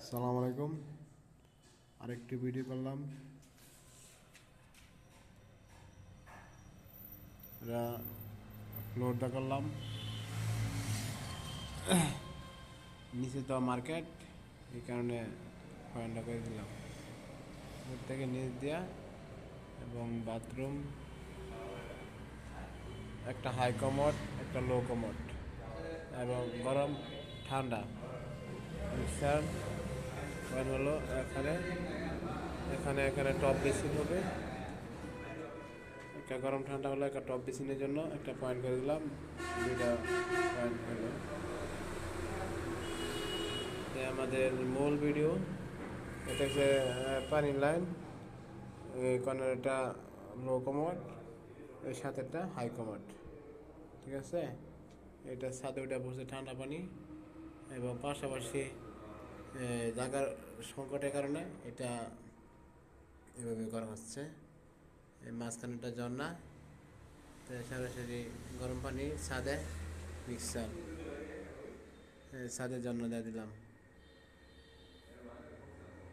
সালাম আলাইকুম। আরেকটি ভিডিও করলাম। এটা ফ্লোরটা করলাম, নিচে তো মার্কেট, এই কারণে ফাইনটা করে দিলাম। উপর থেকে নিচ দিয়া এবং বাথরুম, একটা হাই কমোড, একটা লো কমোড এবং গরম ঠান্ডা মিক্সার পয়েন্ট হলো এখানে এখানে এখানে টপ বেসিন হবে। একটা গরম ঠান্ডা হলো, একটা টপ বেসিনের জন্য একটা পয়েন্ট করে দিলাম, দুইটা পয়েন্ট হলো। আমাদের মূল ভিডিও এটা হচ্ছে পানির লাইন, এই কর্নারটা লো কমোড, এর সাথে একটা হাই কমোড, ঠিক আছে। এটা ছাদে ওইটা পড়ছে ঠান্ডা পানি এবং পাশাপাশি জায়গার সংকটের কারণে এটা এভাবে করা হচ্ছে। এই মাঝখানেটা ঝর্ণা, সরাসরি গরম পানি ছাদে মিক্সার, ছাদের জন্য দিয়ে দিলাম,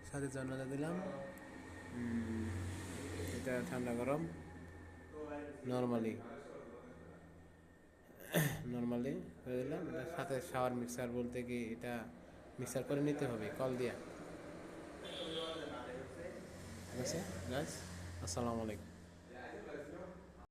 ছাদের জন্য দিয়ে দিলাম। এটা ঠান্ডা গরম নর্মালি করে দিলাম। এটা সাথে শাওয়ার মিক্সার বলতে কি এটা মিক্সার করে নিতে হবে কল দিয়া। ঠিক আছে গাইস, আসসালামু আলাইকুম।